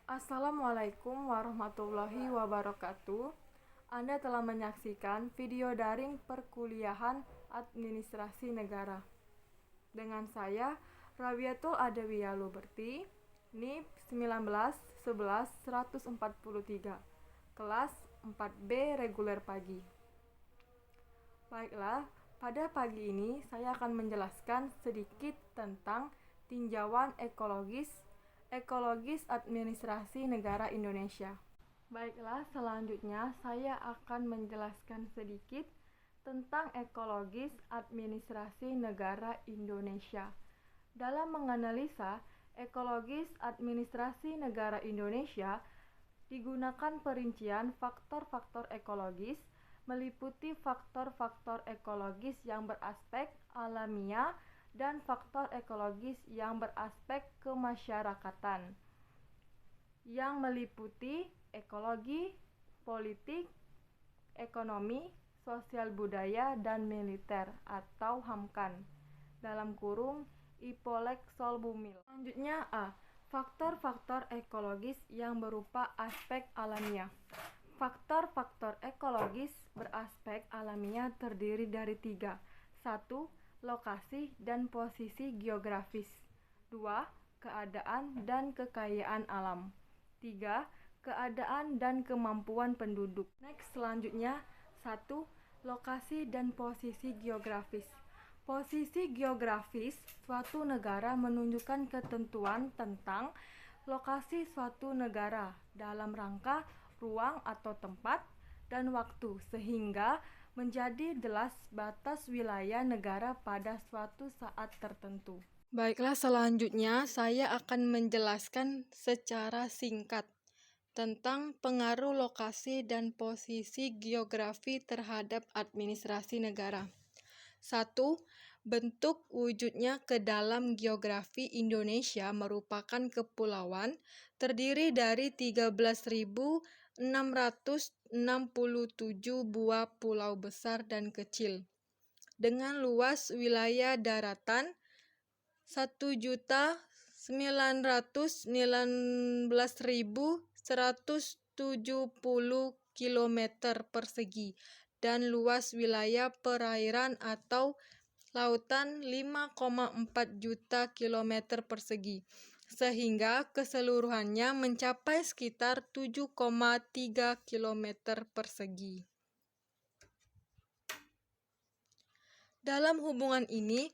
Assalamualaikum warahmatullahi wabarakatuh. Anda telah menyaksikan video daring perkuliahan Administrasi Negara. Dengan saya, Rabiatul Adawiyah Luberti, NIP 1911-143, kelas 4B reguler pagi. Baiklah, pada pagi ini saya akan menjelaskan sedikit tentang tinjauan ekologis administrasi negara Indonesia. Baiklah, selanjutnya saya akan menjelaskan sedikit tentang ekologis administrasi negara Indonesia. Dalam menganalisa ekologis administrasi negara Indonesia, digunakan perincian faktor-faktor ekologis meliputi faktor-faktor ekologis yang beraspek alamiah dan faktor ekologis yang beraspek kemasyarakatan, yang meliputi ekologi, politik, ekonomi, sosial budaya, dan militer atau HAMKAN dalam kurung Ipolek Sol Bumil. Selanjutnya A. Faktor-faktor ekologis yang berupa aspek alamiah. Faktor-faktor ekologis beraspek alamiah terdiri dari 3. 1. Lokasi dan posisi geografis. 2. Keadaan dan kekayaan alam. 3. Keadaan dan kemampuan penduduk. Next, selanjutnya 1. Lokasi dan posisi geografis. Posisi geografis suatu negara menunjukkan ketentuan tentang lokasi suatu negara dalam rangka ruang atau tempat dan waktu, sehingga menjadi jelas batas wilayah negara pada suatu saat tertentu. Baiklah, selanjutnya saya akan menjelaskan secara singkat tentang pengaruh lokasi dan posisi geografi terhadap administrasi negara. 1. Bentuk wujudnya ke dalam geografi Indonesia merupakan kepulauan terdiri dari 13.667 buah pulau besar dan kecil dengan luas wilayah daratan 1.919.170 km persegi dan luas wilayah perairan atau lautan 5,4 juta km persegi, sehingga keseluruhannya mencapai sekitar 7,3 km persegi. Dalam hubungan ini,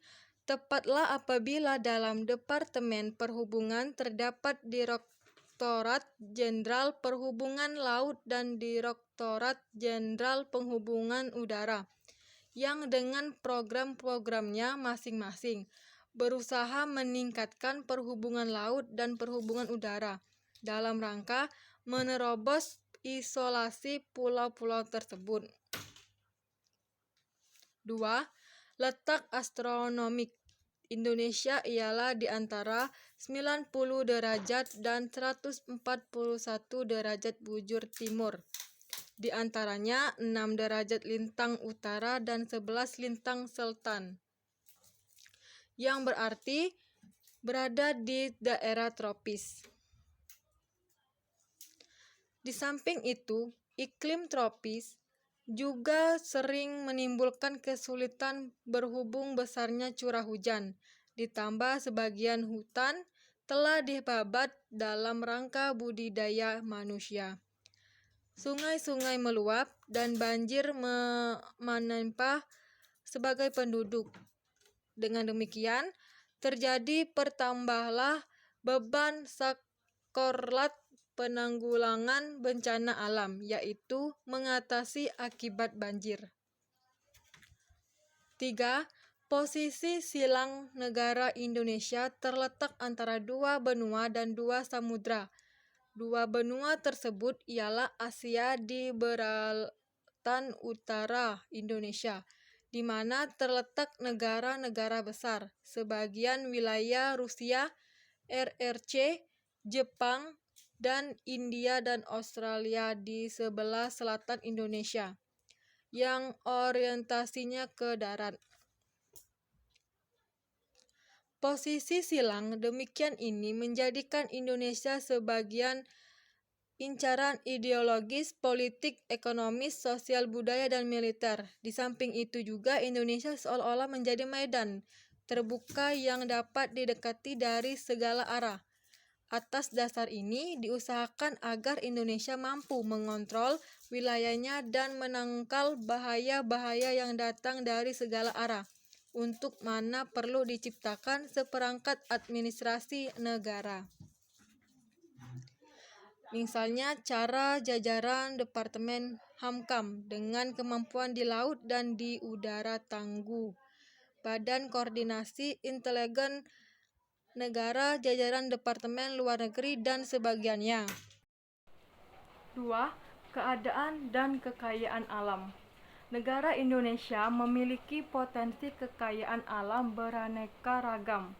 tepatlah apabila dalam Departemen Perhubungan terdapat Direktorat Jenderal Perhubungan Laut dan Direktorat Jenderal Perhubungan Udara, yang dengan program-programnya masing-masing berusaha meningkatkan perhubungan laut dan perhubungan udara dalam rangka menerobos isolasi pulau-pulau tersebut. 2. Letak astronomik Indonesia ialah di antara 90 derajat dan 141 derajat bujur timur. Di antaranya 6 derajat lintang utara dan 11 lintang selatan, yang berarti berada di daerah tropis. Di samping itu, iklim tropis juga sering menimbulkan kesulitan berhubung besarnya curah hujan, ditambah sebagian hutan telah dibabat dalam rangka budidaya manusia. Sungai-sungai meluap dan banjir menimpa sebagai penduduk. Dengan demikian, terjadi pertambahlah beban sakorlat penanggulangan bencana alam, yaitu mengatasi akibat banjir. 3. Posisi silang negara Indonesia terletak antara 2 benua dan 2 samudra. 2 benua tersebut ialah Asia di daratan utara Indonesia, di mana terletak negara-negara besar, sebagian wilayah Rusia, RRC, Jepang, dan India dan Australia di sebelah selatan Indonesia, yang orientasinya ke darat. Posisi silang demikian ini menjadikan Indonesia sebagian incaran ideologis, politik, ekonomis, sosial, budaya, dan militer. Di samping itu juga Indonesia seolah-olah menjadi medan terbuka yang dapat didekati dari segala arah. Atas dasar ini, diusahakan agar Indonesia mampu mengontrol wilayahnya dan menangkal bahaya-bahaya yang datang dari segala arah. Untuk mana perlu diciptakan seperangkat administrasi negara. Misalnya cara jajaran Departemen Hamkam dengan kemampuan di laut dan di udara tangguh. Badan Koordinasi Intelijen Negara, jajaran Departemen Luar Negeri dan sebagiannya. 2. Keadaan dan kekayaan alam. Negara Indonesia memiliki potensi kekayaan alam beraneka ragam.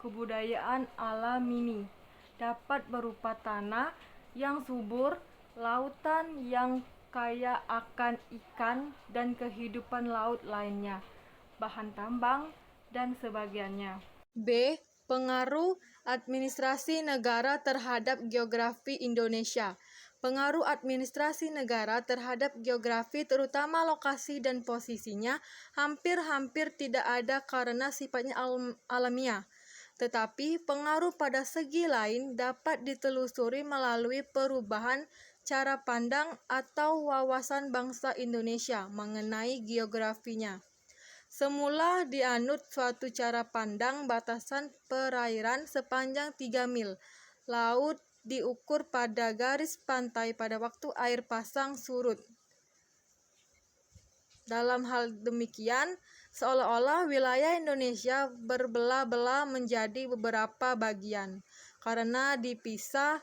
Kebudayaan alami dapat berupa tanah yang subur, lautan yang kaya akan ikan dan kehidupan laut lainnya, bahan tambang, dan sebagainya. B. Pengaruh administrasi negara terhadap geografi Indonesia. Pengaruh administrasi negara terhadap geografi, terutama lokasi dan posisinya, hampir-hampir tidak ada karena sifatnya alamiah. Tetapi pengaruh pada segi lain dapat ditelusuri melalui perubahan cara pandang atau wawasan bangsa Indonesia mengenai geografinya. Semula dianut suatu cara pandang batasan perairan sepanjang 3 mil. Laut diukur pada garis pantai pada waktu air pasang surut. Dalam hal demikian, seolah-olah wilayah Indonesia berbelah-belah menjadi beberapa bagian karena dipisah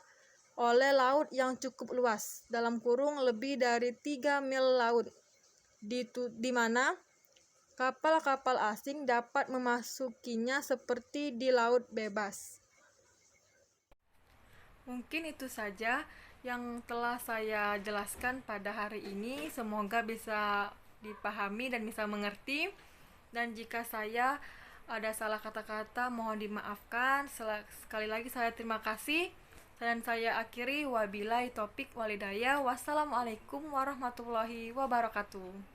oleh laut yang cukup luas, dalam kurung lebih dari 3 mil laut, di mana kapal-kapal asing dapat memasukinya seperti di laut bebas. Mungkin itu saja yang telah saya jelaskan pada hari ini. Semoga bisa dipahami dan bisa mengerti. Dan jika saya ada salah kata-kata, mohon dimaafkan. Sekali lagi saya terima kasih. Dan saya akhiri, wabillahi taufiq walhidayah. Wassalamualaikum warahmatullahi wabarakatuh.